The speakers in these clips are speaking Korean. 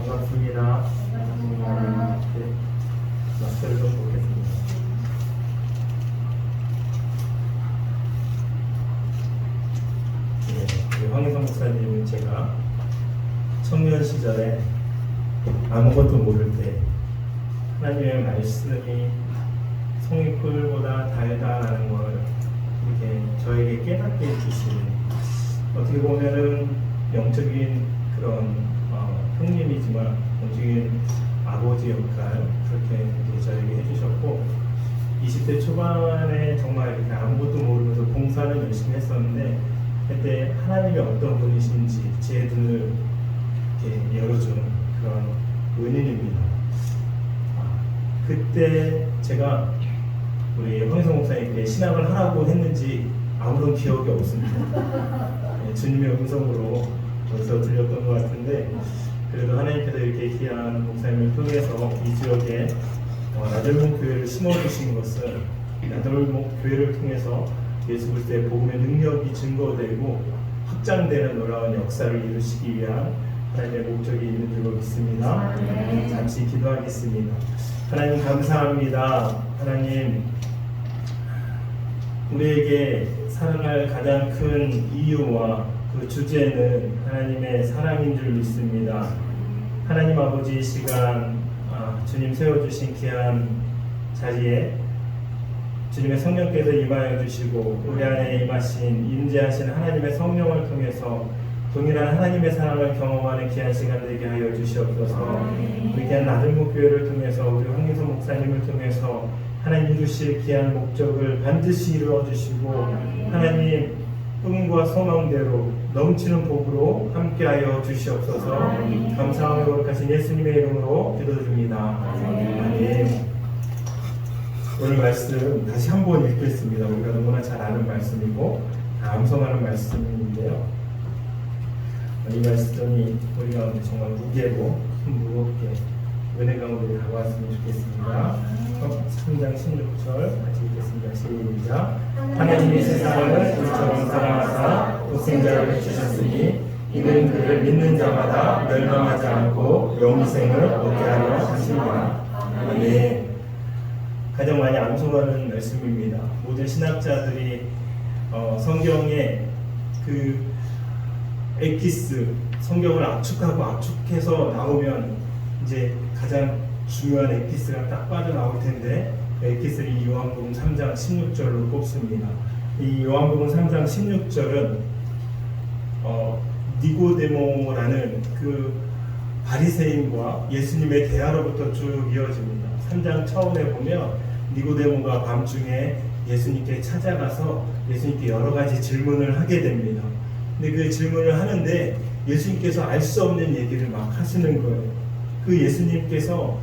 반갑습니다. 네, 마스크를 좀 보겠습니다. 네, 황희성 목사님은 제가 청년 시절에 아무것도 모를 때 하나님의 말씀이 송이꿀보다 달다라는 걸 이렇게 저에게 깨닫게 해주시는, 어떻게 보면은 영적인 그런 형님이지만 영적인 아버지 역할 그렇게 저에게 해주셨고, 20대 초반에 정말 이렇게 아무것도 모르면서 봉사는 열심히 했었는데 그때 하나님이 어떤 분이신지 제 눈을 이렇게 열어주는 그런 은인입니다. 그때 제가 우리 황희성 목사님께 신학을 하라고 했는지 아무런 기억이 없습니다. 주님의 음성으로 어디서 들렸던 것 같은데, 그래도 하나님께서 이렇게 귀한 목사님을 통해서 이 지역에 나들목 교회를 심어주신 것은 나들목 교회를 통해서 예수 그리스도의 복음의 능력이 증거되고 확장되는 놀라운 역사를 이루시기 위한 하나님의 목적이 있는 줄로 믿습니다. 잠시 기도하겠습니다. 하나님 감사합니다. 하나님, 우리에게 사랑할 가장 큰 이유와 그 주제는 하나님의 사랑인 줄 믿습니다. 하나님 아버지, 이 시간 주님 세워주신 귀한 자리에 주님의 성령께서 임하여 주시고 우리 안에 임하신 임재하신 하나님의 성령을 통해서 동일한 하나님의 사랑을 경험하는 귀한 시간 되게 하여 주시옵소서. 우리 귀한 나들목 교회를 통해서 우리 황희성 목사님을 통해서 하나님 이루실 귀한 목적을 반드시 이루어 주시고 하나님 꿈과 소망대로 넘치는 복으로 함께하여 주시옵소서. 감사하며 거룩하신 예수님의 이름으로 기도드립니다. 아멘. 오늘 말씀 다시 한번 읽겠습니다. 우리가 너무나 잘 아는 말씀이고 암송하는 말씀인데요, 이 말씀이 우리 가운데 정말 무게고 무겁게 은혜 가운데 다가왔으면 좋겠습니다. 3장 16절 같이 읽겠습니다. 시작. 하나님이 세상을 그처럼 사랑하사 독생자를 주셨으니 이는 그를 믿는 자마다 멸망하지 않고 영생을 얻게 하려 하심이라. 아멘. 가장 많이 암송하는 말씀입니다. 모든 신학자들이 성경에 그 엑기스, 성경을 압축하고 압축해서 나오면 이제 가장 중요한 엑기스가 딱 빠져나올 텐데, 엑기스를 요한복음 3장 16절로 꼽습니다. 이 요한복음 3장 16절은 니고데모라는 그 바리새인과 예수님의 대화로부터 쭉 이어집니다. 3장 처음에 보면 니고데모가 밤중에 예수님께 찾아가서 예수님께 여러 가지 질문을 하게 됩니다. 근데 그 질문을 하는데 예수님께서 알 수 없는 얘기를 막 하시는 거예요. 그 예수님께서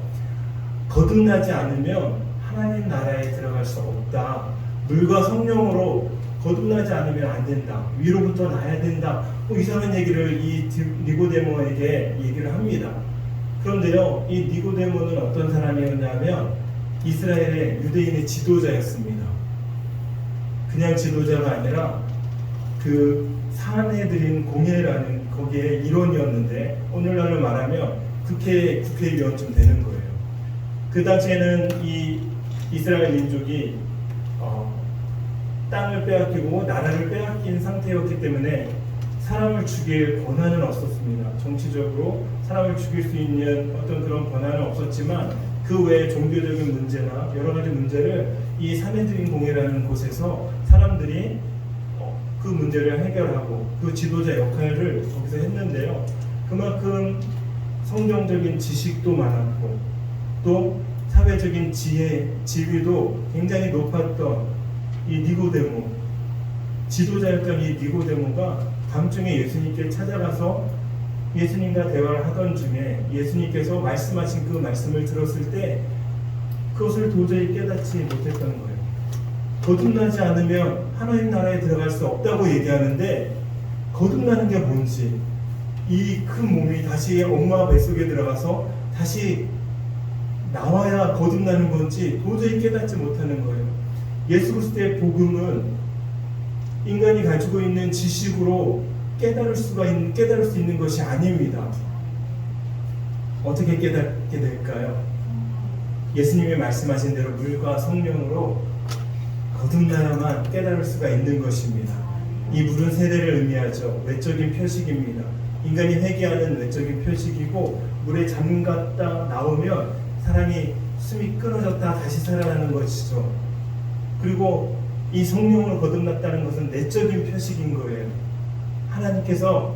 거듭나지 않으면 하나님 나라에 들어갈 수 없다. 물과 성령으로 거듭나지 않으면 안 된다. 위로부터 나야 된다. 이상한 얘기를 이 니고데모에게 얘기를 합니다. 그런데요, 이 니고데모는 어떤 사람이었냐면 이스라엘의 유대인의 지도자였습니다. 그냥 지도자가 아니라 그 사내들인 공예라는 거기에 일원이었는데, 오늘날로 말하면 국회의원쯤 되는 거예요. 그 당시에는 이 이스라엘 민족이 땅을 빼앗기고 나라를 빼앗긴 상태였기 때문에 사람을 죽일 권한은 없었습니다. 정치적으로 사람을 죽일 수 있는 어떤 그런 권한은 없었지만 그 외에 종교적인 문제나 여러 가지 문제를 이 사내들인 공회라는 곳에서 사람들이 그 문제를 해결하고 그 지도자 역할을 거기서 했는데요, 그만큼 성경적인 지식도 많았고 또 사회적인 지위도 굉장히 높았던 이 니고데모, 지도자였던 이 니고데모가 밤중에 예수님께 찾아가서 예수님과 대화를 하던 중에 예수님께서 말씀하신 그 말씀을 들었을 때 그것을 도저히 깨닫지 못했던 거예요. 거듭나지 않으면 하나님 나라에 들어갈 수 없다고 얘기하는데, 거듭나는 게 뭔지, 이 큰 몸이 다시 엄마 뱃속에 들어가서 다시 나와야 거듭나는 건지 도저히 깨닫지 못하는 거예요. 예수 그리스도의 복음은 인간이 가지고 있는 지식으로 깨달을 수 있는 것이 아닙니다. 어떻게 깨닫게 될까요? 예수님이 말씀하신 대로 물과 성령으로 거듭나야만 깨달을 수가 있는 것입니다. 이 물은 세례를 의미하죠. 외적인 표식입니다. 인간이 회개하는 외적인 표식이고, 물에 잠갔다 나오면 사람이 숨이 끊어졌다 다시 살아나는 것이죠. 그리고 이 성령으로 거듭났다는 것은 내적인 표식인 거예요. 하나님께서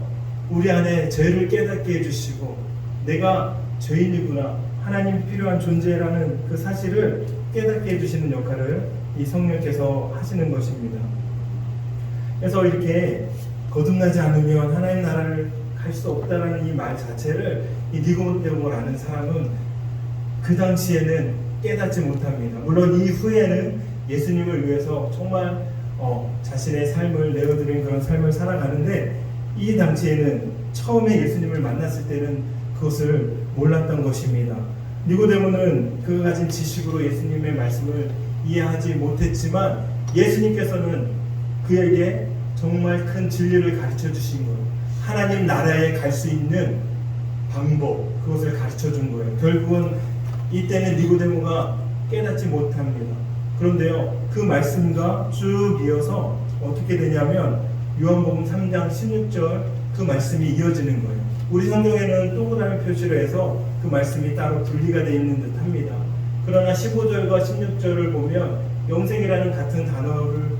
우리 안에 죄를 깨닫게 해주시고, 내가 죄인이구나, 하나님이 필요한 존재라는 그 사실을 깨닫게 해주시는 역할을 이 성령께서 하시는 것입니다. 그래서 이렇게 거듭나지 않으면 하나님 나라를 갈 수 없다라는 이 말 자체를 이 니고데모라는 사람은 그 당시에는 깨닫지 못합니다. 물론 이후에는 예수님을 위해서 정말 자신의 삶을 내어드린 그런 삶을 살아가는데, 이 당시에는 처음에 예수님을 만났을 때는 그것을 몰랐던 것입니다. 니고데모는 그가 가진 지식으로 예수님의 말씀을 이해하지 못했지만, 예수님께서는 그에게 정말 큰 진리를 가르쳐 주신 거예요. 하나님 나라에 갈 수 있는 방법, 그것을 가르쳐 준 거예요. 결국은 이때는 니고데모가 깨닫지 못합니다. 그런데요, 그 말씀과 쭉 이어서 어떻게 되냐면 요한복음 3장 16절 그 말씀이 이어지는 거예요. 우리 성경에는 동그라미 표시로 해서 그 말씀이 따로 분리가 되어 있는 듯 합니다. 그러나 15절과 16절을 보면 영생이라는 같은 단어를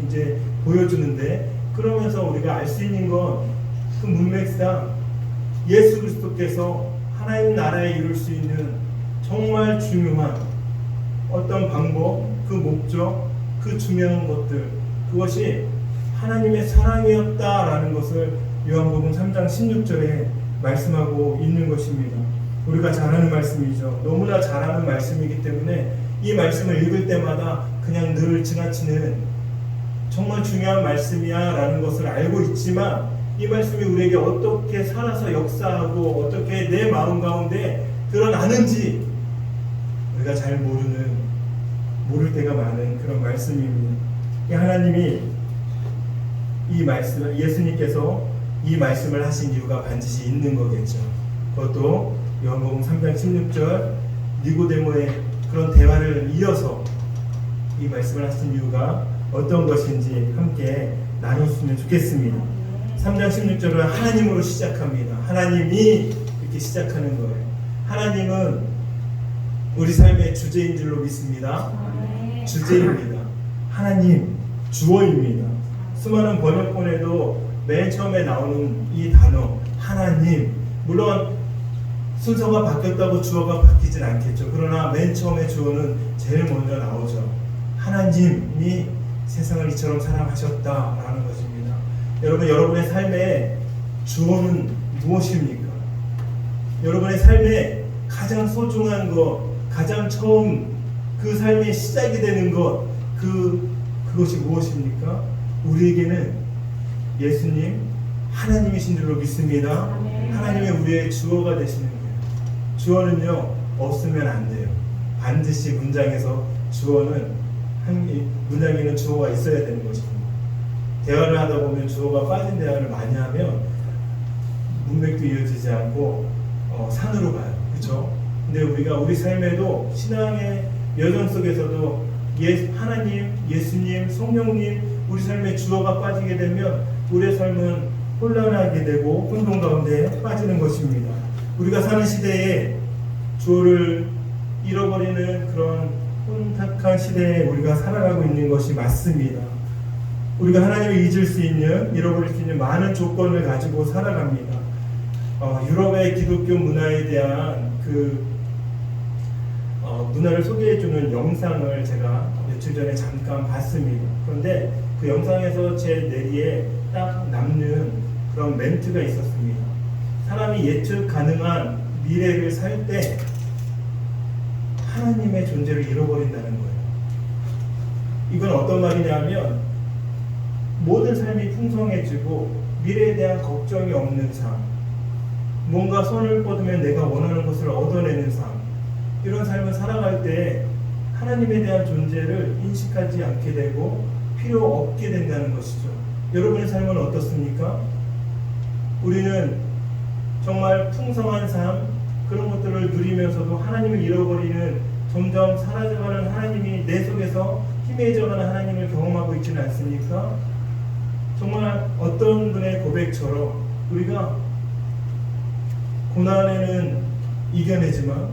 이제 보여주는데, 그러면서 우리가 알 수 있는 건 그 문맥상 예수 그리스도께서 하나님 나라에 이룰 수 있는 정말 중요한 어떤 방법, 그 목적, 그 중요한 것들, 그것이 하나님의 사랑이었다라는 것을 요한복음 3장 16절에 말씀하고 있는 것입니다. 우리가 잘 아는 말씀이죠. 너무나 잘 아는 말씀이기 때문에 이 말씀을 읽을 때마다 그냥 늘 지나치는 정말 중요한 말씀이야 라는 것을 알고 있지만, 이 말씀이 우리에게 어떻게 살아서 역사하고 어떻게 내 마음 가운데 드러나는지 우리가 잘 모를 때가 많은 그런 말씀입니다. 하나님이 이 말씀을, 예수님께서 이 말씀을 하신 이유가 반드시 있는 거겠죠. 그것도 요한복음 3장 16절 니고데모의 그런 대화를 이어서 이 말씀을 하신 이유가 어떤 것인지 함께 나눴으면 좋겠습니다. 3장 16절은 하나님으로 시작합니다. 하나님이 이렇게 시작하는 거예요. 하나님은 우리 삶의 주제인 줄로 믿습니다. 주제입니다. 하나님, 주어입니다. 수많은 번역본에도 맨 처음에 나오는 이 단어 하나님, 물론 순서가 바뀌었다고 주어가 바뀌진 않겠죠. 그러나 맨 처음에 주어는 제일 먼저 나오죠. 하나님이 세상을 이처럼 사랑하셨다라는 것입니다. 여러분, 여러분의 삶의 주어는 무엇입니까? 여러분의 삶에 가장 소중한 것, 가장 처음 그 삶의 시작이 되는 것, 그것이 무엇입니까? 우리에게는 예수님, 하나님이신 줄로 믿습니다. 하나님의 우리의 주어가 되시는 거예요. 주어는요, 없으면 안 돼요. 반드시 문장에서 문장에는 주어가 있어야 되는 것입니다. 대화를 하다 보면 주어가 빠진 대화를 많이 하면 문맥도 이어지지 않고 산으로 가요. 그렇죠? 근데 우리가 우리 삶에도 신앙의 여정 속에서도 하나님, 예수님, 성령님, 우리 삶에 주어가 빠지게 되면 우리의 삶은 혼란하게 되고 혼돈 가운데 빠지는 것입니다. 우리가 사는 시대에 주어를 잃어버리는 그런 혼탁한 시대에 우리가 살아가고 있는 것이 맞습니다. 우리가 하나님을 잊을 수 있는, 잃어버릴 수 있는 많은 조건을 가지고 살아갑니다. 유럽의 기독교 문화에 대한 문화를 소개해주는 영상을 제가 며칠 전에 잠깐 봤습니다. 그런데 그 영상에서 제 뇌리에 딱 남는 그런 멘트가 있었습니다. 사람이 예측 가능한 미래를 살 때 하나님의 존재를 잃어버린다는 거예요. 이건 어떤 말이냐면, 모든 삶이 풍성해지고 미래에 대한 걱정이 없는 삶, 뭔가 손을 뻗으면 내가 원하는 것을 얻어내는 삶, 이런 삶을 살아갈 때 하나님에 대한 존재를 인식하지 않게 되고 필요 없게 된다는 것이죠. 여러분의 삶은 어떻습니까? 우리는 정말 풍성한 삶, 그런 것들을 누리면서도 하나님을 잃어버리는, 점점 사라져가는 하나님이 내 속에서 희미해져가는 하나님을 경험하고 있지는 않습니까? 정말 어떤 분의 고백처럼 우리가 고난에는 이겨내지만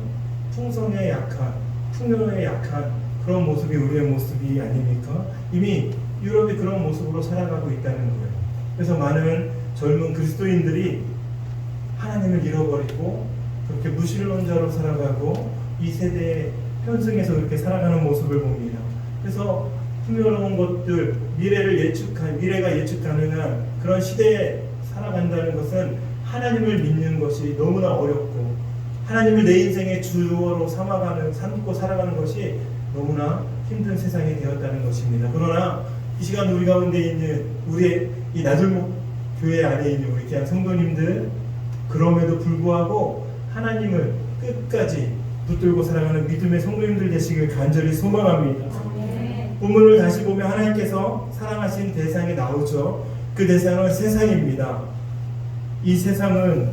풍성에 약한, 풍요에 약한 그런 모습이 우리의 모습이 아닙니까? 이미 유럽이 그런 모습으로 살아가고 있다는 거예요. 그래서 많은 젊은 그리스도인들이 하나님을 잃어버리고 그렇게 무신론자로 살아가고 이 세대에 편승해서 그렇게 살아가는 모습을 봅니다. 그래서 풍요로운 것들, 미래가 예측 가능한 그런 시대에 살아간다는 것은 하나님을 믿는 것이 너무나 어렵고, 하나님을 내 인생의 주어로 삼고 살아가는 것이 너무나 힘든 세상이 되었다는 것입니다. 그러나 이 시간 우리 가운데 있는 우리의 이 나들목 교회 안에 있는 우리 귀한 성도님들, 그럼에도 불구하고 하나님을 끝까지 붙들고 살아가는 믿음의 성도님들 되시길 간절히 소망합니다. 본문을 다시 보면 하나님께서 사랑하신 대상이 나오죠. 그 대상은 세상입니다. 이 세상은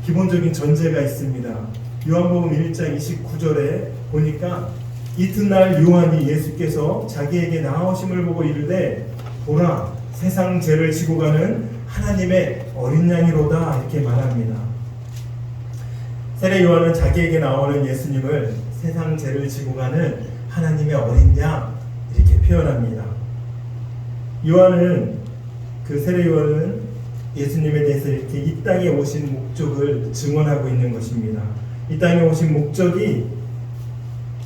기본적인 전제가 있습니다. 요한복음 1장 29절에 보니까 이튿날 요한이 예수께서 자기에게 나오심을 보고 이르되 보라 세상 죄를 지고 가는 하나님의 어린 양이로다, 이렇게 말합니다. 세례 요한은 자기에게 나오는 예수님을 세상 죄를 지고 가는 하나님의 어린 양, 이렇게 표현합니다. 세례 요한은 예수님에 대해서 이렇게 이 땅에 오신 목적을 증언하고 있는 것입니다. 이 땅에 오신 목적이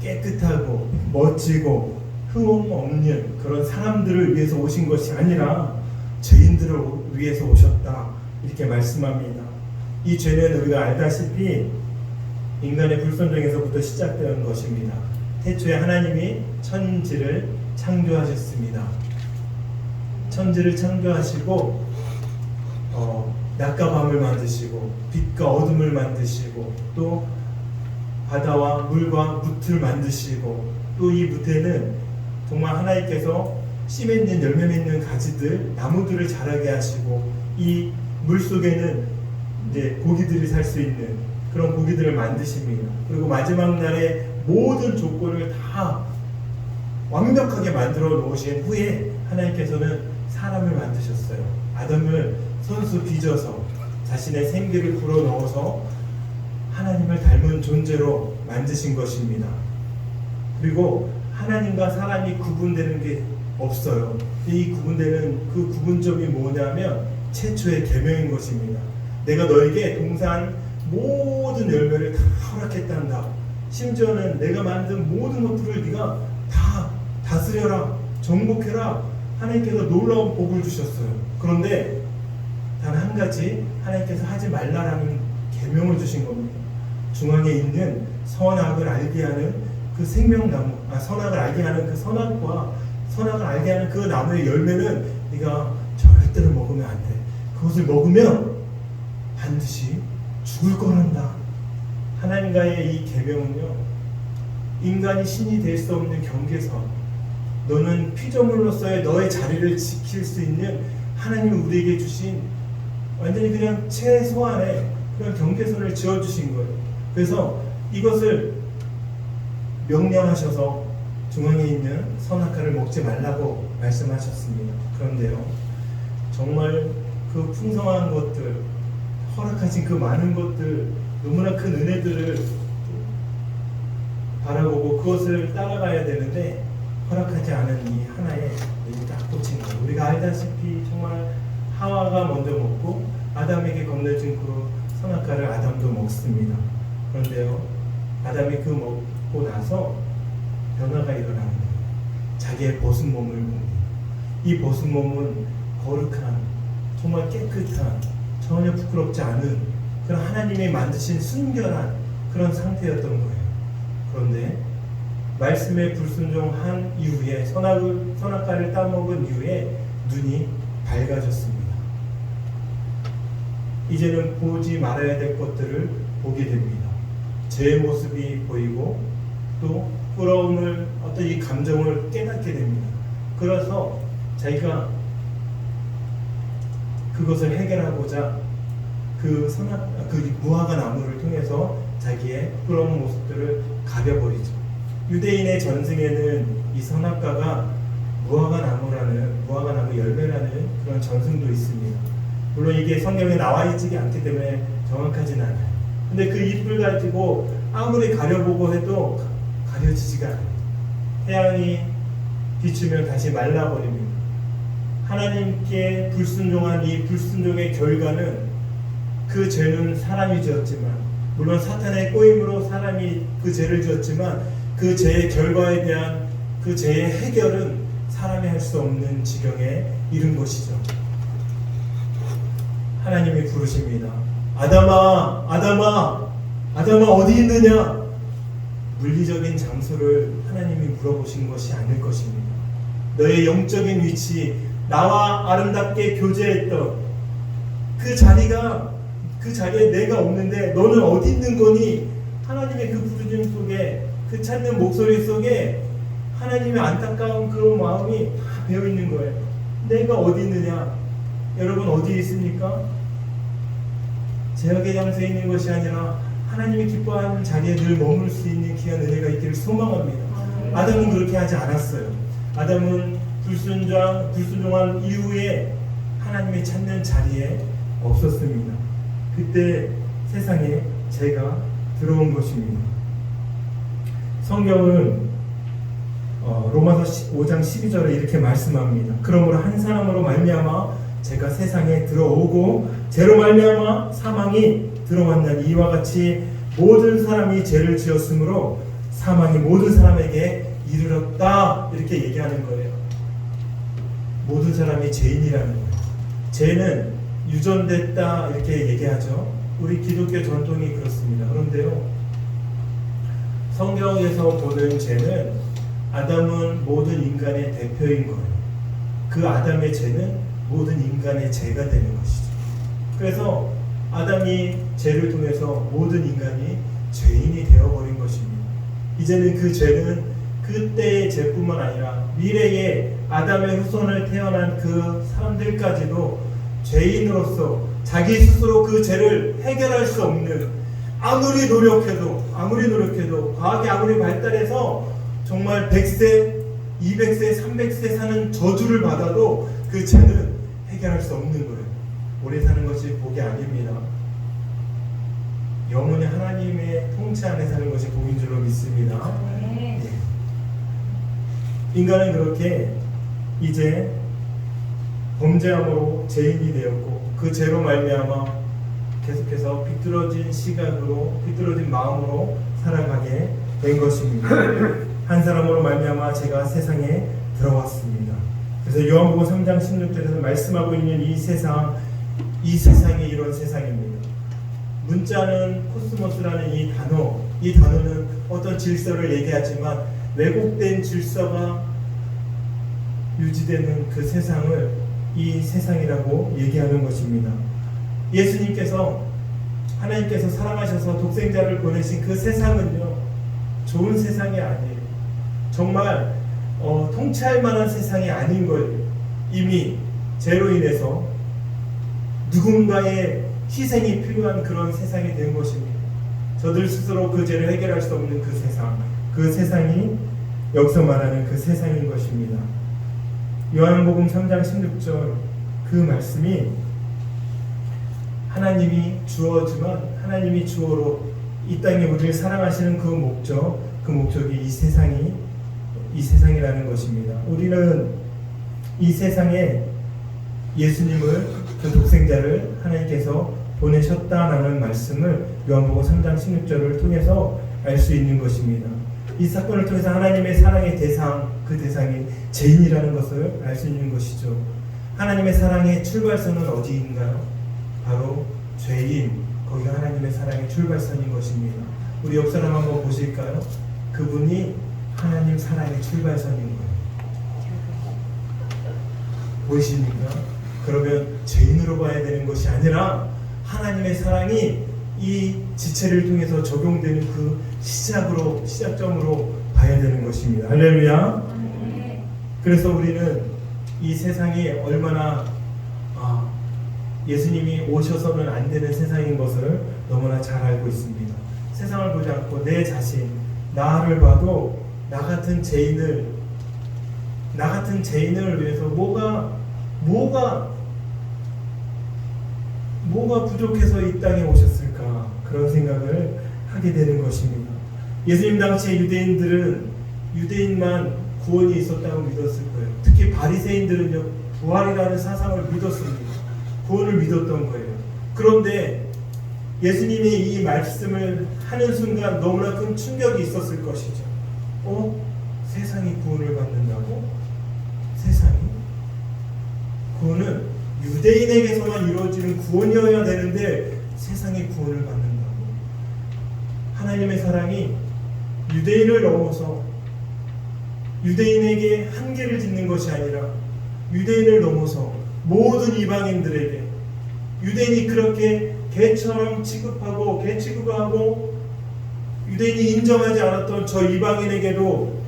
깨끗하고 멋지고 흠없 없는 그런 사람들을 위해서 오신 것이 아니라 죄인들을 위해서 오셨다, 이렇게 말씀합니다. 이 죄는 우리가 알다시피 인간의 불순종에서부터 시작되는 것입니다. 태초에 하나님이 천지를 창조하셨습니다. 천지를 창조하시고 낮과 밤을 만드시고 빛과 어둠을 만드시고 또 바다와 물과 무틀 만드시고, 또 이 무태는 정말 하나님께서 씨 맺는 열매 맺는 가지들, 나무들을 자라게 하시고, 이 물 속에는 이제 고기들이 살 수 있는 그런 고기들을 만드십니다. 그리고 마지막 날에 모든 조건을 다 완벽하게 만들어 놓으신 후에 하나님께서는 사람을 만드셨어요. 아담을 손수 빚어서 자신의 생기를 불어넣어서 하나님을 닮은 존재로 만드신 것입니다. 그리고 하나님과 사람이 구분되는 게 없어요. 이 구분되는 그 구분점이 뭐냐면 최초의 계명인 것입니다. 내가 너에게 동산 모든 열매를 다 허락했단다. 심지어는 내가 만든 모든 것들을 네가 다 다스려라, 정복해라. 하나님께서 놀라운 복을 주셨어요. 그런데 단 한 가지 하나님께서 하지 말라라는 계명을 주신 겁니다. 중앙에 있는 선악을 알게 하는 그 생명나무, 선악을 알게 하는 그 선악과 선악을 알게 하는 그 나무의 열매는 네가 절대로 먹으면 안 돼. 그것을 먹으면 반드시 죽을 거란다. 하나님과의 이 계명은요, 인간이 신이 될 수 없는 경계선, 너는 피조물로서의 너의 자리를 지킬 수 있는 하나님이 우리에게 주신 완전히 그냥 최소한의 그런 경계선을 지어주신 거예요. 그래서 이것을 명령하셔서 중앙에 있는 선악과를 먹지 말라고 말씀하셨습니다. 그런데요, 정말 그 풍성한 것들, 허락하신 그 많은 것들, 너무나 큰 은혜들을 바라보고 그것을 따라가야 되는데 허락하지 않은 이 하나에 딱 꽂힌 거예요. 우리가 알다시피 정말 하와가 먼저 먹고 아담에게 건네준 그 선악과를 아담도 먹습니다. 그런데요, 아담이 그 먹고 나서 변화가 일어나는 거예요. 자기의 벗은 몸을 봅니다. 이 벗은 몸은 거룩한, 정말 깨끗한, 전혀 부끄럽지 않은 그런 하나님이 만드신 순결한 그런 상태였던 거예요. 그런데 말씀에 불순종한 이후에, 선악과를 따먹은 이후에 눈이 밝아졌습니다. 이제는 보지 말아야 될 것들을 보게 됩니다. 제 모습이 보이고 또 부러움을, 어떤 이 감정을 깨닫게 됩니다. 그래서 자기가 그것을 해결하고자 그 무화과 나무를 통해서 자기의 부끄러운 모습들을 가려버리죠. 유대인의 전승에는 이 선악과가 무화과 나무 열매라는 그런 전승도 있습니다. 물론 이게 성경에 나와 있지 않기 때문에 정확하진 않아요. 근데 그 잎을 가지고 아무리 가려보고 해도 가려지지가 않아요. 태양이 비추면 다시 말라버립니다. 하나님께 불순종한 이 불순종의 결과는 그 죄는 사람이 지었지만, 물론 사탄의 꼬임으로 사람이 그 죄를 지었지만 그 죄의 결과에 대한 그 죄의 해결은 사람이 할 수 없는 지경에 이른 것이죠. 하나님이 부르십니다. 아담아, 아담아, 아담아 어디 있느냐? 물리적인 장소를 하나님이 물어보신 것이 아닐 것입니다. 너의 영적인 위치, 나와 아름답게 교제했던 그 자리에 내가 없는데 너는 어디 있는 거니? 하나님의 그 부르심 속에, 그 찾는 목소리 속에 하나님의 안타까운 그런 마음이 다 배어 있는 거예요. 내가 어디 있느냐? 여러분 어디에 있습니까? 제약의 장소에 있는 것이 아니라 하나님이 기뻐하는 자리에 늘 머물 수 있는 귀한 은혜가 있기를 소망합니다. 아담은 그렇게 하지 않았어요. 아담은 불순종한 이후에 하나님이 찾는 자리에 없었습니다. 그때 세상에 죄가 들어온 것입니다. 성경은 로마서 5장 12절에 이렇게 말씀합니다. 그러므로 한 사람으로 말미암아 죄가 세상에 들어오고 죄로 말미암아 사망이 들어왔나니 이와 같이 모든 사람이 죄를 지었으므로 사망이 모든 사람에게 이르렀다, 이렇게 얘기하는 거예요. 모든 사람이 죄인이라는 거예요. 죄는 유전됐다 이렇게 얘기하죠. 우리 기독교 전통이 그렇습니다. 그런데요, 성경에서 보는 죄는 아담은 모든 인간의 대표인 거예요. 그 아담의 죄는 모든 인간의 죄가 되는 것이죠. 그래서 아담이 죄를 통해서 모든 인간이 죄인이 되어버린 것입니다. 이제는 그 죄는 그때의 죄뿐만 아니라 미래의 아담의 후손을 태어난 그 사람들까지도 죄인으로서 자기 스스로 그 죄를 해결할 수 없는, 아무리 노력해도 과학이 아무리 발달해서 정말 100세, 200세, 300세 사는 저주를 받아도 그 죄는 해결할 수 없는 거예요. 오래 사는 것이 복이 아닙니다. 영원히 하나님의 통치 안에 사는 것이 복인 줄로 믿습니다. 네. 인간은 그렇게 이제 범죄함으로 죄인이 되었고 그 죄로 말미암아 계속해서 비뚤어진 시각으로, 비뚤어진 마음으로 살아가게 된 것입니다. 한 사람으로 말미암아 죄가 세상에 들어왔습니다. 그래서 요한복음 3장 16절에서 말씀하고 있는 이 세상이 이런 세상입니다. 문자는 코스모스라는 이 단어는 어떤 질서를 얘기하지만 왜곡된 질서가 유지되는 그 세상을 이 세상이라고 얘기하는 것입니다. 하나님께서 사랑하셔서 독생자를 보내신 그 세상은요, 좋은 세상이 아니에요. 정말 통치할 만한 세상이 아닌 거예요. 이미 죄로 인해서 누군가의 희생이 필요한 그런 세상이 된 것입니다. 저들 스스로 그 죄를 해결할 수 없는 그 세상이 여기서 말하는 그 세상인 것입니다. 요한복음 3장 16절 그 말씀이 하나님이 주어지만 하나님이 주어로 이 땅에 우리를 사랑하시는 그 목적이 이 세상이라는 것입니다. 우리는 이 세상에 예수님을, 그 독생자를 하나님께서 보내셨다라는 말씀을 요한복음 3장 16절을 통해서 알 수 있는 것입니다. 이 사건을 통해서 하나님의 사랑의 그 대상이 죄인이라는 것을 알 수 있는 것이죠. 하나님의 사랑의 출발선은 어디인가요? 바로 죄인, 거기가 하나님의 사랑의 출발선인 것입니다. 우리 옆 사람 한번 보실까요? 그분이 하나님 사랑의 출발선인 거예요. 보이십니까? 그러면 죄인으로 봐야 되는 것이 아니라 하나님의 사랑이 이 지체를 통해서 적용되는 그 시작점으로 봐야 되는 것입니다. 할렐루야. 그래서 우리는 이 세상이 얼마나 예수님이 오셔서는 안 되는 세상인 것을 너무나 잘 알고 있습니다. 세상을 보지 않고 내 자신, 나를 봐도 나 같은 죄인을 위해서 뭐가 부족해서 이 땅에 오셨을까, 그런 생각을 하게 되는 것입니다. 예수님 당시에 유대인만 구원이 있었다고 믿었을 거예요. 특히 바리새인들은요, 부활이라는 사상을 믿었습니다. 구원을 믿었던 거예요. 그런데 예수님이 이 말씀을 하는 순간 너무나 큰 충격이 있었을 것이죠. 세상이 구원을 받는다고? 세상이? 구원은 유대인에게서만 이루어지는 구원이어야 되는데 세상이 구원을 받는다고? 하나님의 사랑이 유대인을 넘어서 유대인에게 한계를 짓는 것이 아니라 유대인을 넘어서 모든 이방인들에게, 유대인이 그렇게 개처럼 취급하고 개 취급하고 유대인이 인정하지 않았던 저 이방인에게도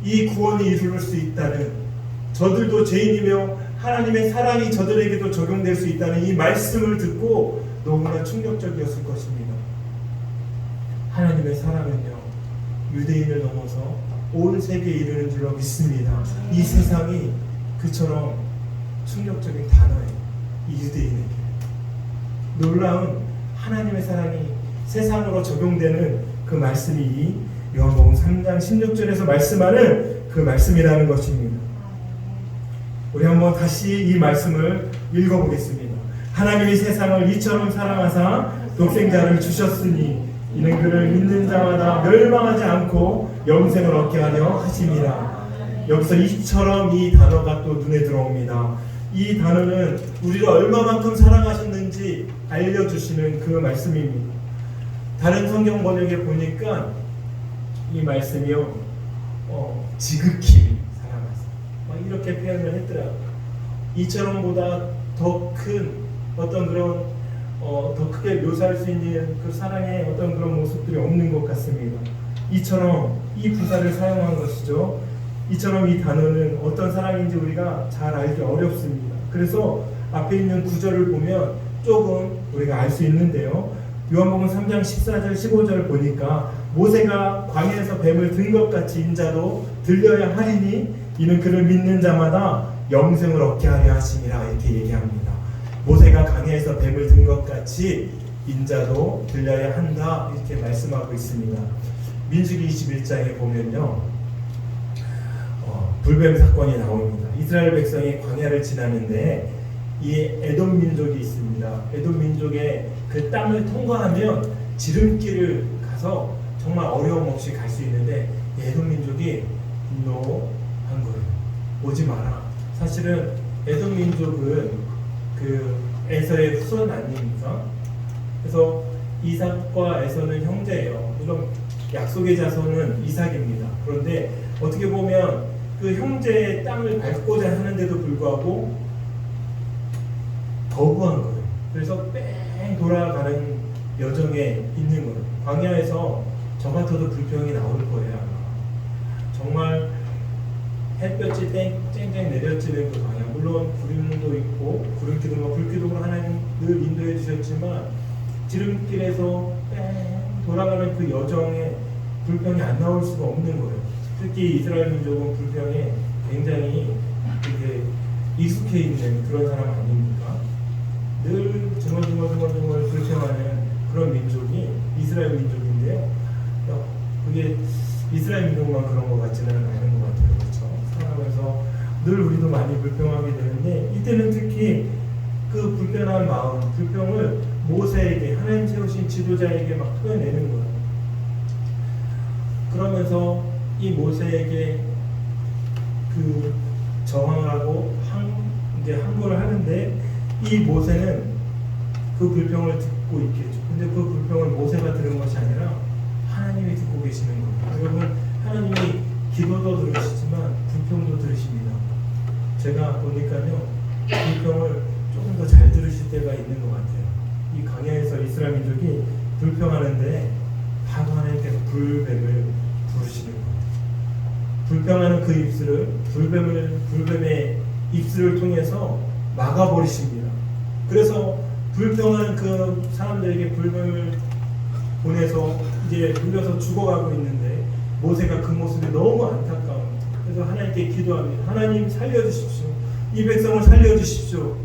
이 구원이 이룰 수 있다는, 저들도 죄인이며 하나님의 사랑이 저들에게도 적용될 수 있다는 이 말씀을 듣고 너무나 충격적이었을 것입니다. 하나님의 사랑은요, 유대인을 넘어서 온 세계에 이르는 줄로 믿습니다. 이 세상이 그처럼 충격적인 단어예요. 이 유대인에게 놀라운 하나님의 사랑이 세상으로 적용되는 그 말씀이 이 요한복음 3장 16절에서 말씀하는 그 말씀이라는 것입니다. 우리 한번 다시 이 말씀을 읽어보겠습니다. 하나님이 세상을 이처럼 사랑하사 독생자를 주셨으니 이는 그를 믿는 자마다 멸망하지 않고 영생을 얻게 하려 하심이라. 여기서 이처럼 이 단어가 또 눈에 들어옵니다. 이 단어는 우리를 얼마만큼 사랑하셨는지 알려주시는 그 말씀입니다. 다른 성경 번역에 보니까 이 말씀이요, 지극히 사랑하사, 이렇게 표현을 했더라고요. 이처럼보다 더 큰 어떤 그런 더 크게 묘사할 수 있는 그 사랑의 어떤 그런 모습들이 없는 것 같습니다. 이처럼 이 부사를 사용한 것이죠. 이처럼 이 단어는 어떤 사랑인지 우리가 잘 알기 어렵습니다. 그래서 앞에 있는 구절을 보면 조금 우리가 알 수 있는데요. 요한복음 3장 14절 15절 보니까 모세가 광야에서 뱀을 든 것 같이 인자도 들려야 하리니 이는 그를 믿는 자마다 영생을 얻게 하려 하심이라, 이렇게 얘기합니다. 모세가 광야에서 뱀을 든 것 같이 인자도 들려야 한다, 이렇게 말씀하고 있습니다. 민수기 21장에 보면요, 불뱀 사건이 나옵니다. 이스라엘 백성이 광야를 지나는데 이 에돔 민족이 있습니다. 에돔 민족의 그 땅을 통과하면 지름길을 가서 정말 어려움 없이 갈 수 있는데 에돔 민족이 분노한 거예요. 오지 마라. 사실은 에돔 민족은 그 에서의 후손 아닙니까? 그래서 이삭과 에서는 형제예요. 물론 약속의 자손은 이삭입니다. 그런데 어떻게 보면 그 형제의 땅을 밟고자 하는데도 불구하고 거부한 거예요. 그래서 뺑 돌아가는 여정에 있는 거예요. 광야에서 저 같아도 불평이 나올 거예요. 정말 햇볕이 쨍쨍 내려지는 그 광야. 물론 구름도 있고 구름기둥과 불기둥으로 하나님 늘 인도해 주셨지만 지름길에서 뺑 돌아가는 그 여정에 불평이 안 나올 수가 없는 거예요. 특히 이스라엘 민족은 불평에 굉장히 익숙해 있는 그런 사람 아닙니까? 늘 중얼중얼 불평하는 그런 민족이 이스라엘 민족인데요. 그게 이스라엘 민족만 그런 것 같지는 않은 것 같아요. 그렇죠? 살아가면서 늘 우리도 많이 불평하게 되는데 이때는 특히 그 불편한 마음, 불평을 모세에게, 하나님 세우신 지도자에게 막 토해내는 거예요. 그러면서 이 모세에게 그 저항을 하고 항고를 하는데 이 모세는 그 불평을 듣고 있겠죠. 근데 그 불평을 모세가 들은 것이 아니라 하나님이 듣고 계시는 거예요. 여러분, 하나님이 기도도 들으시지만 불평도 들으십니다. 제가 보니까요, 불평을 조금 더 잘 들으실 때가 있는 것 같아요. 이 광야에서 이스라엘 민족이 불평하는데 바로 하나님께서 불뱀을 부르시는 거예요. 불평하는 그 입술을 불뱀의 입술을 통해서 막아버리십니다. 그래서 불평하는 그 사람들에게 불뱀을 보내서 이제 물려서 죽어가고 있는데 모세가 그 모습이 너무 안타까워. 그래서 하나님께 기도합니다. 하나님 살려주십시오. 이 백성을 살려주십시오.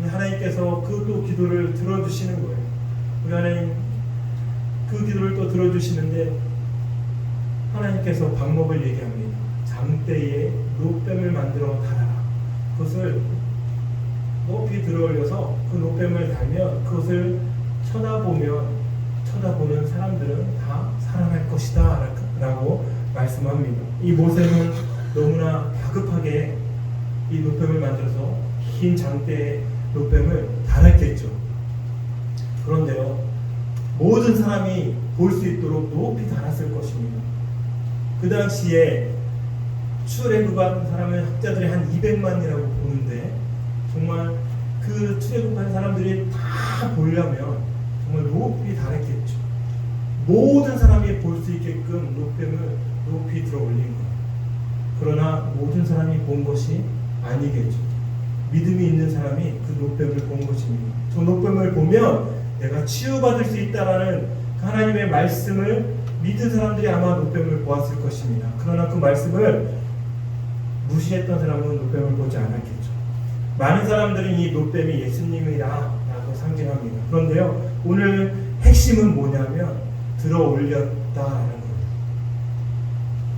하나님께서 그 또 기도를 들어주시는 거예요. 우리 하나님 그 기도를 또 들어주시는데 하나님께서 방법을 얘기합니다. 장대에 노뱀을 만들어 달아라. 그것을 높이 들어올려서 그 노뱀을 달면 그것을 쳐다보는 사람들은 다 살아날 것이다 라고 말씀합니다. 이 모세는 너무나 다급하게 이 노뱀을 만들어서 긴 장대에 노뱀을 달았겠죠. 그런데요, 모든 사람이 볼 수 있도록 높이 달았을 것입니다. 그 당시에 출애굽한 사람은 학자들이 한 200만이라고 보는데 정말 그 출애굽한 사람들이 다 보려면 정말 높이 달았겠죠. 모든 사람이 볼 수 있게끔 노뱀을 높이 들어 올린 거예요. 그러나 모든 사람이 본 것이 아니겠죠. 믿음이 있는 사람이 그 노뱀을 본 것입니다. 저 노뱀을 보면 내가 치유받을 수 있다라는 하나님의 말씀을 믿은 사람들이 아마 노뱀을 보았을 것입니다. 그러나 그 말씀을 무시했던 사람은 노뱀을 보지 않았겠죠. 많은 사람들은 이 노뱀이 예수님이라고 상징합니다. 그런데요, 오늘 핵심은 뭐냐면 들어 올렸다라는 거예요.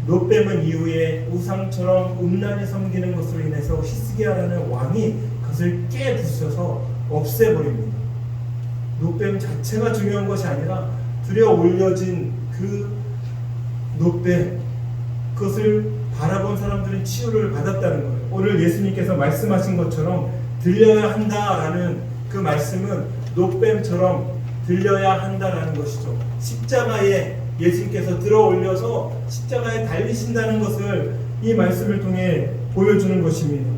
노뱀은 이후에 우상처럼 음란히 섬기는 것으로 인해서 히스기야라는 왕이 그것을 깨부셔서 없애버립니다. 노뱀 자체가 중요한 것이 아니라 들여 올려진 그 노뱀, 그것을 바라본 사람들은 치유를 받았다는 거예요. 오늘 예수님께서 말씀하신 것처럼 들려야 한다라는 그 말씀은 노뱀처럼 들려야 한다라는 것이죠. 십자가에 예수님께서 들어 올려서 십자가에 달리신다는 것을 이 말씀을 통해 보여주는 것입니다.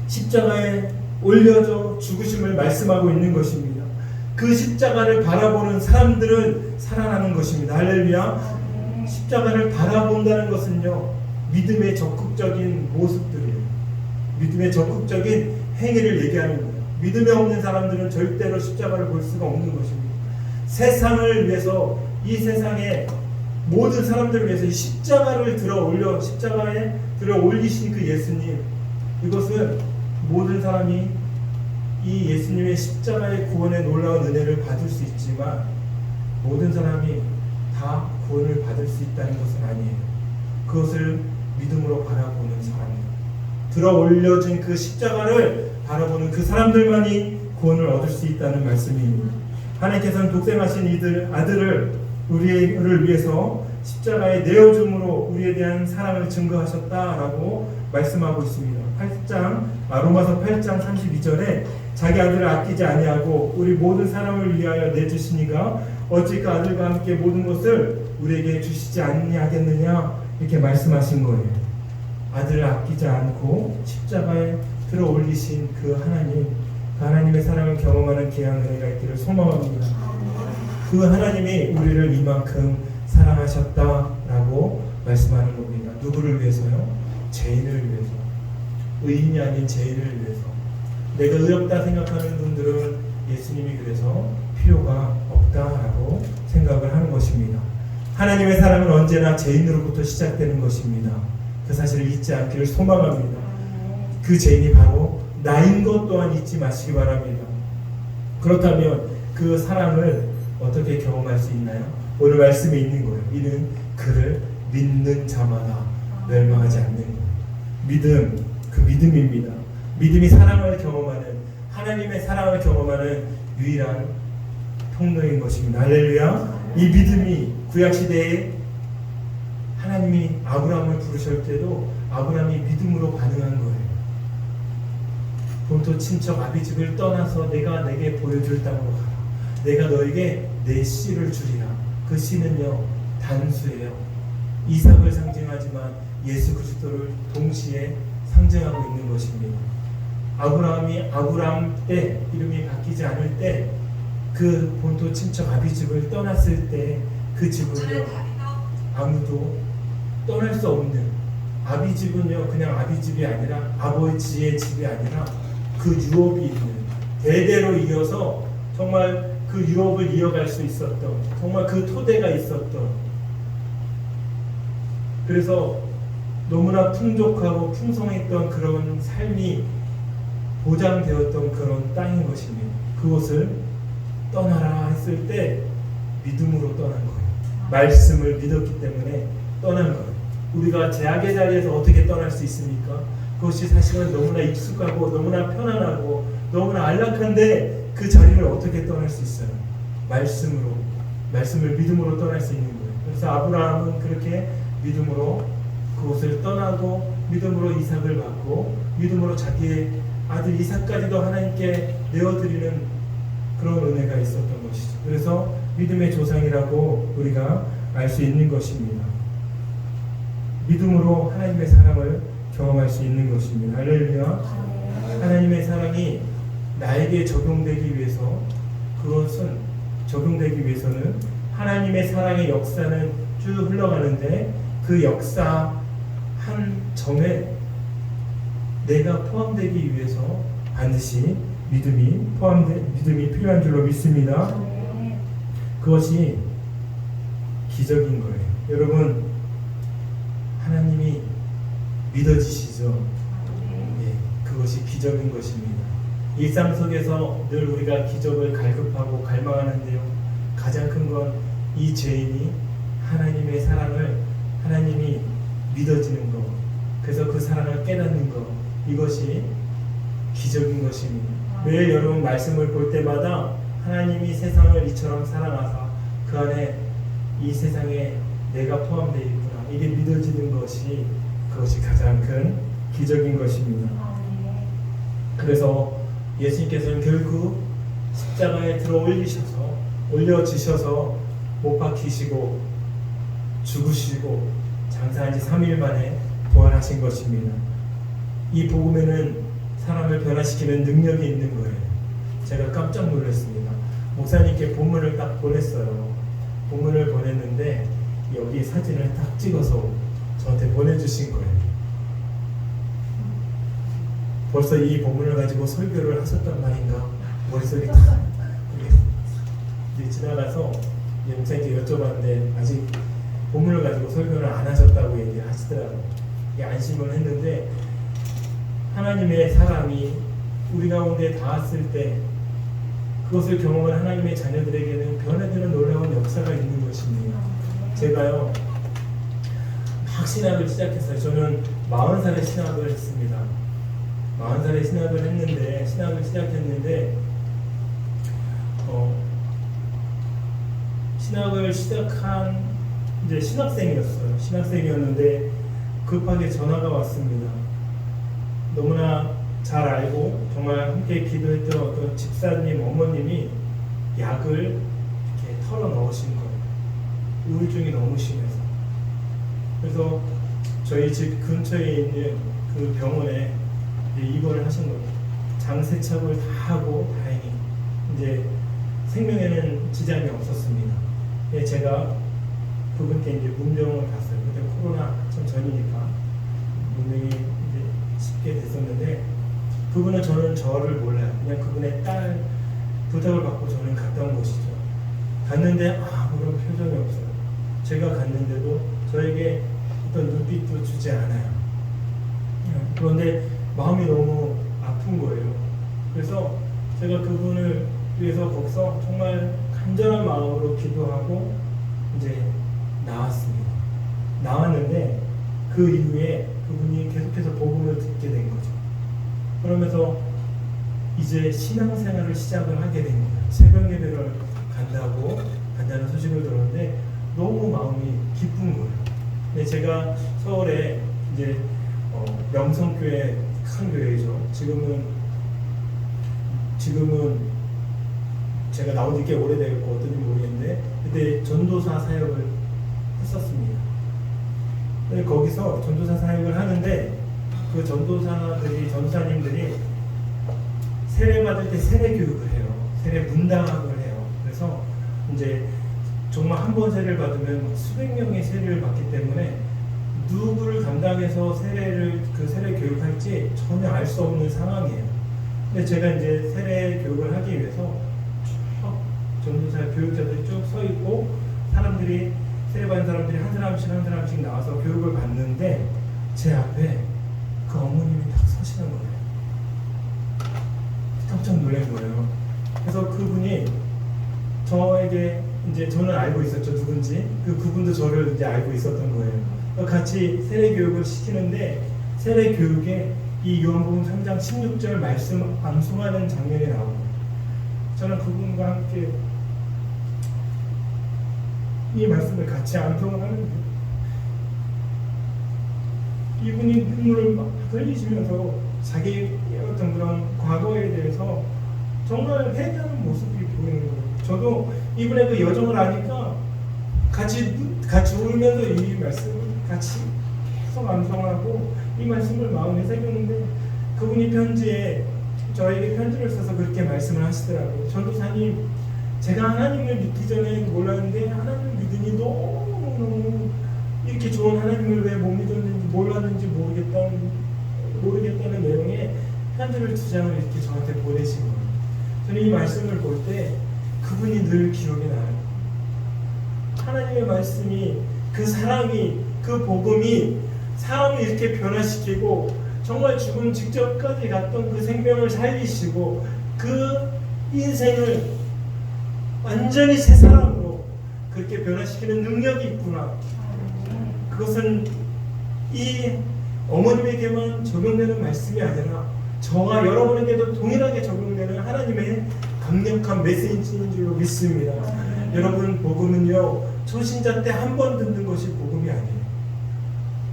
십자가에 올려져 죽으심을 말씀하고 있는 것입니다. 그 십자가를 바라보는 사람들은 살아나는 것입니다. 할렐루야. 십자가를 바라본다는 것은요, 믿음의 적극적인 모습들이에요. 믿음의 적극적인 행위를 얘기하는 거예요. 믿음이 없는 사람들은 절대로 십자가를 볼 수가 없는 것입니다. 세상을 위해서, 이 세상의 모든 사람들을 위해서 이 십자가를 십자가에 들어 올리신 그 예수님, 이것은 모든 사람이 이 예수님의 십자가의 구원의 놀라운 은혜를 받을 수 있지만 모든 사람이 다 구원을 받을 수 있다는 것은 아니에요. 그것을 믿음으로 바라보는 사람입니다. 들어 올려진 그 십자가를 바라보는 그 사람들만이 구원을 얻을 수 있다는 말씀입니다. 하나님께서는 독생하신 아들을 우리를 위해서 십자가에 내어줌으로 우리에 대한 사랑을 증거하셨다라고 말씀하고 있습니다. 로마서 8장 32절에 자기 아들을 아끼지 아니하고 우리 모든 사람을 위하여 내주시니가 어찌 그 아들과 함께 모든 것을 우리에게 주시지 아니하겠느냐, 이렇게 말씀하신 거예요. 아들을 아끼지 않고 십자가에 들어 올리신 그 하나님의 사랑을 경험하는 귀한 은혜가 있기를 소망합니다. 그 하나님이 우리를 이만큼 사랑하셨다라고 말씀하는 겁니다. 누구를 위해서요? 죄인을 위해서. 의인이 아닌 죄인을 위해서. 내가 의롭다 생각하는 분들은 예수님이 그래서 필요가 없다라고 생각을 하는 것입니다. 하나님의 사랑은 언제나 죄인으로부터 시작되는 것입니다. 그 사실을 잊지 않기를 소망합니다. 그 죄인이 바로 나인 것 또한 잊지 마시기 바랍니다. 그렇다면 그 사랑을 어떻게 경험할 수 있나요? 오늘 말씀에 있는 거예요. 이는 그를 믿는 자마다 멸망하지 않는 거예요. 그 믿음입니다. 믿음이 사랑을 경험하는, 하나님의 사랑을 경험하는 유일한 통로인 것입니다. 할렐루야. 이 믿음이 구약시대에 하나님이 아브라함을 부르실 때도 아브라함이 믿음으로 반응한 거예요. 본토 친척 아비집을 떠나서 내가 내게 보여줄 땅으로 가라. 내가 너에게 내 씨를 주리라. 그 씨는요, 단수예요. 이삭을 상징하지만 예수 그리스도를 동시에 상징하고 있는 것입니다. 아브라함이 아브라함 때, 이름이 바뀌지 않을 때, 그 본토 친척 아비집을 떠났을 때 그 집은요, 아무도 떠날 수 없는, 아비집은요 그냥 아비집이 아니라, 아버지의 집이 아니라 그 유업이 있는, 대대로 이어서 정말 그 그 유업을 이어갈 수 있었던, 정말 그 토대가 있었던, 그래서 너무나 풍족하고 풍성했던 그런 삶이 보장되었던 그런 땅인 것입니다. 그것을 떠나라 했을 때 믿음으로 떠난 거예요. 말씀을 믿었기 때문에 떠난 거예요. 우리가 제약의 자리에서 어떻게 떠날 수 있습니까? 그것이 사실은 너무나 익숙하고 너무나 편안하고 너무나 안락한데 그 자리를 어떻게 떠날 수 있어요? 말씀으로, 말씀을 믿음으로 떠날 수 있는 거예요. 그래서 아브라함은 그렇게 믿음으로 그곳을 떠나고 믿음으로 이삭을 받고 믿음으로 자기의 아들 이삭까지도 하나님께 내어드리는 그런 은혜가 있었던 것이죠. 그래서 믿음의 조상이라고 우리가 알 수 있는 것입니다. 믿음으로 하나님의 사랑을 경험할 수 있는 것입니다. 할렐루야. 하나님의 사랑이 나에게 적용되기 위해서, 그것은 적용되기 위해서는 하나님의 사랑의 역사는 쭉 흘러가는데 그 역사 한 점에 내가 포함되기 위해서 반드시 믿음이 필요한 줄로 믿습니다. 그것이 기적인 거예요. 여러분, 하나님이 믿어지시죠? 예, 그것이 기적인 것입니다. 일상 속에서 늘 우리가 기적을 갈급하고 갈망하는데요, 가장 큰 건 이 죄인이 하나님의 사랑을, 하나님이 믿어지는 것, 그래서 그 사랑을 깨닫는 것, 이것이 기적인 것입니다. 매일 여러분 말씀을 볼 때마다 하나님이 세상을 이처럼 사랑하사 그 안에 이 세상에 내가 포함되어 있구나, 이게 믿어지는 것이, 그것이 가장 큰 기적인 것입니다. 그래서 예수님께서는 결국 십자가에 들어 올려지셔서 못 박히시고 죽으시고 장사한 지 3일 만에 부활하신 것입니다. 이 복음에는 사람을 변화시키는 능력이 있는 거예요. 제가 깜짝 놀랐습니다. 목사님께 본문을 딱 보냈어요. 본문을 보냈는데 여기 사진을 딱 찍어서 저한테 보내주신 거예요. 벌써 이 본문을 가지고 설교를 하셨단 말인가 머릿속이 다 지나가서 목사님께 여쭤봤는데 아직 본문을 가지고 설교를 안 하셨다고 얘기를 하시더라고요. 안심을 했는데, 하나님의 사랑이 우리 가운데 닿았을 때 그것을 경험한 하나님의 자녀들에게는 변화되는 놀라운 역사가 있는 것입니다. 제가요 막 신학을 시작했어요. 저는 40살에 신학을 했습니다. 40살에 신학을 시작했는데 신학을 시작한 이제 신학생이었는데 급하게 전화가 왔습니다. 너무나 잘 알고 정말 함께 기도했던 어떤 집사님 어머님이 약을 이렇게 털어 넣으신 거예요. 우울증이 너무 심해서. 그래서 저희 집 근처에 있는 그 병원에 입원을 하신 거예요. 장세척을 다 하고 다행히 이제 생명에는 지장이 없었습니다. 제가 그분께 이제 문병을 갔어요. 그때 코로나 한참 전이니까 문병이 이제 쉽게 됐었는데, 그분은 저를 몰라요. 그냥 그분의 딸 부탁을 받고 저는 갔다 온 것이죠. 갔는데 아무런 표정이 없어요. 제가 갔는데도 저에게 어떤 눈빛도 주지 않아요. 그런데 마음이 너무 아픈 거예요. 그래서 제가 그분을 위해서 거기서 정말 간절한 마음으로 기도하고 이제 나왔습니다. 나왔는데 그 이후에 그분이 계속해서 복음을 듣게 된 거죠. 그러면서 이제 신앙생활을 시작을 하게 된 거예요. 새벽 예배를 간다는 소식을 들었는데 너무 마음이 기쁜 거예요. 근데 제가 서울에 이제 명성교회, 큰 교회죠. 지금은 제가 나온 지 꽤 오래되고 어떤지 모르겠는데 그때 전도사 사역을 했었습니다. 근데 거기서 전도사 사역을 하는데 그 전도사님들이 세례 받을 때 세례 교육을 해요. 세례 문답을 해요. 그래서 이제 정말 한 번 세례를 받으면 수백 명의 세례를 받기 때문에 누구를 담당해서 세례 교육할지 전혀 알 수 없는 상황이에요. 근데 제가 이제 세례 교육을 하기 위해서 전도사 교육자들이 쭉 서 있고 사람들이 세례받은 사람들이 한 사람씩 나와서 교육을 받는데 제 앞에 그 어머님이 딱 서시는 거예요. 깜짝 놀란 거예요. 그래서 그분이 저에게 이제 저는 알고 있었죠, 누군지. 그분도 저를 이제 알고 있었던 거예요. 같이 세례 교육을 시키는데 세례 교육에 이 요한복음 3장 16절 말씀 암송하는 장면이 나옵니다. 저는 그분과 함께 이 말씀을 같이 암송을 하는데 이분이 눈물을 막 흘리시면서 자기의 어떤 그런 과거에 대해서 정말 회개하는 모습이 보이는 거예요. 저도 이분의 그 여정을 아니까 같이 울면서 이 말씀을 같이 계속 암송하고 이 말씀을 마음에 새겼는데 그분이 편지에 저에게 편지를 써서 그렇게 말씀을 하시더라고요. 전도사님, 제가 하나님을 믿기 전에 몰랐는데 하나님을 믿으니 너무너무 이렇게 좋은 하나님을 왜 못 믿었는지 몰랐는지 모르겠다는 내용의 편지를 2장을 이렇게 저한테 보내신 거예요. 저는 이 말씀을 볼 때 그분이 늘 기억이 나요. 하나님의 말씀이, 그 사랑이, 그 복음이 사람을 이렇게 변화시키고 정말 죽음 직전까지 갔던 그 생명을 살리시고 그 인생을 완전히 새 사람으로 그렇게 변화시키는 능력이 있구나. 그것은 이 어머님에게만 적용되는 말씀이 아니라 저와 여러분에게도 동일하게 적용되는 하나님의 강력한 메시지인 줄로 믿습니다. 여러분, 복음은요, 초신자 때 한 번 듣는 것이 복음이 아니에요.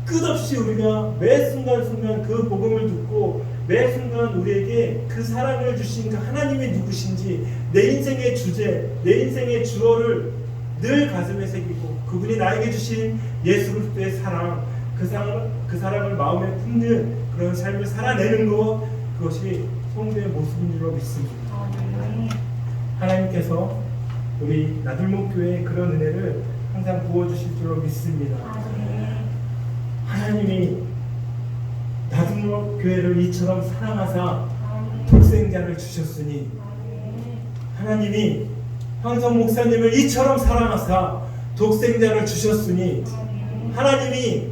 끝없이 우리가 매 순간순간 그 복음을 듣고 매 순간 우리에게 그 사랑을 주신 그 하나님이 누구신지, 내 인생의 주제, 내 인생의 주어를 늘 가슴에 새기고 그분이 나에게 주신 예수 그리스도의 사랑, 그 사랑을 마음에 품는 그런 삶을 살아내는 것, 그것이 성도의 모습인 줄로 믿습니다. 하나님께서 우리 나들목교회의 그런 은혜를 항상 부어주실 줄로 믿습니다. 하나님이 나들목교회를 이처럼 사랑하사 독생자를 주셨으니, 하나님이 황성 목사님을 이처럼 사랑하사 독생자를 주셨으니, 하나님이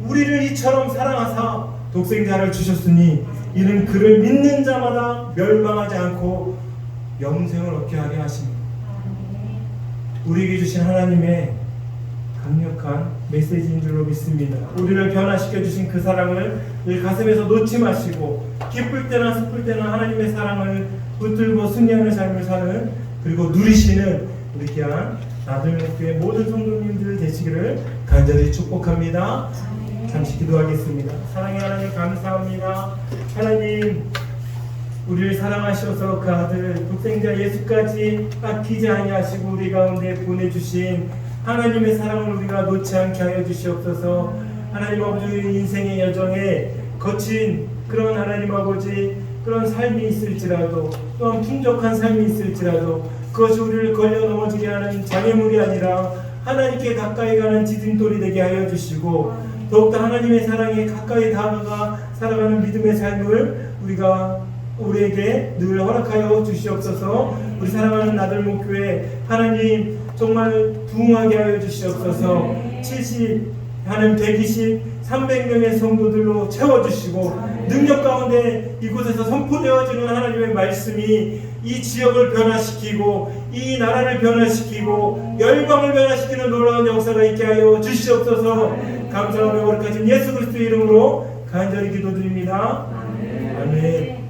우리를 이처럼 사랑하사 독생자를 주셨으니, 이는 그를 믿는 자마다 멸망하지 않고 영생을 얻게 하게 하십니다. 우리에게 주신 하나님의 강력한 메시지인 줄로 믿습니다. 우리를 변화시켜 주신 그 사랑을 늘 가슴에서 놓지 마시고 기쁠 때나 슬플 때나 하나님의 사랑을 붙들고 승리하는 삶을 사는, 그리고 누리시는 우리 귀한 나들목교회 모든 성도님들 되시기를 간절히 축복합니다. 잠시 기도하겠습니다. 사랑의 하나님, 감사합니다. 하나님, 우리를 사랑하셔서 그 아들 독생자 예수까지 아끼지 아니하시고 우리 가운데 보내주신 하나님의 사랑을 우리가 놓지 않게 하여 주시옵소서. 하나님 아버지, 인생의 여정에 거친 그런 하나님 아버지 그런 삶이 있을지라도, 또한 풍족한 삶이 있을지라도 그것이 우리를 걸려 넘어지게 하는 장애물이 아니라 하나님께 가까이 가는 디딤돌이 되게 하여 주시고, 더욱더 하나님의 사랑에 가까이 다가가 살아가는 믿음의 삶을 우리에게 늘 허락하여 주시옵소서. 우리 사랑하는 나들목교회 하나님 정말 부흥하게 하여 주시옵소서. 70, 하나님 120, 300명의 성도들로 채워주시고 능력 가운데 이곳에서 선포되어지는 하나님의 말씀이 이 지역을 변화시키고 이 나라를 변화시키고 열방을 변화시키는 놀라운 역사가 있게 하여 주시옵소서. 감사하며 거룩하신 예수 그리스도 이름으로 간절히 기도드립니다. 아멘.